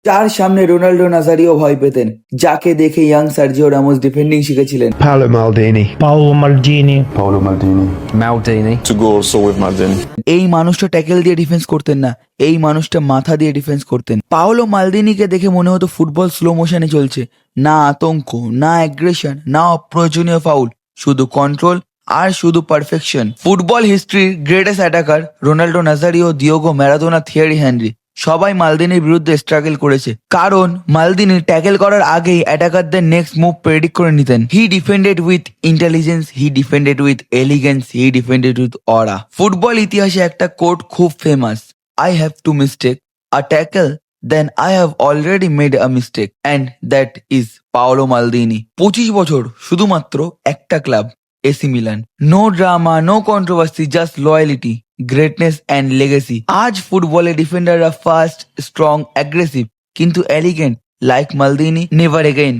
যার সামনে Ronaldo Nazario ভয় পেতেন, যাকে দেখে ইয়াং সার্জিও রামোস ডিফেন্ডিং শিখেছিলেন। Paolo Maldini. Paolo Maldini. Paolo Maldini. Maldini. To go also with Maldini. এই মানুষটা ট্যাকেল দিয়ে ডিফেন্স করতেন না, এই মানুষটা মাথা দিয়ে ডিফেন্স করতেন। পাওলো মালদিনিকে দেখে মনে হতো ফুটবল স্লো মোশনে চলছে, না আতঙ্ক, না অ্যাগ্রেশন, না অপ্রয়োজনীয় ফাউল, শুধু কন্ট্রোল আর শুধু পারফেকশন। ফুটবল হিস্ট্রির greatest attacker Ronaldo Nazario, Diego Maradona, Thierry Henry সবাই মালদিনির বিরুদ্ধে স্ট্রাগল করেছে, কারণ মালদিনি ট্যাকেল করার আগেই অ্যাটাকারদের নেক্সট মুভ প্রেডিক্ট করে নিতেন। He defended with intelligence, he defended with elegance, he defended with aura. Football ইতিহাসে একটা কোট খুব famous, I have to mistake a tackle, then I have already made a mistake, and that is Paolo Maldini. 25 বছর, শুধুমাত্র একটা club, AC Milan. No drama, no controversy, just loyalty, greatness and legacy. আজ ফুটবলে ডিফেন্ডাররা fast, strong, aggressive, কিন্তু elegant like Maldini never again.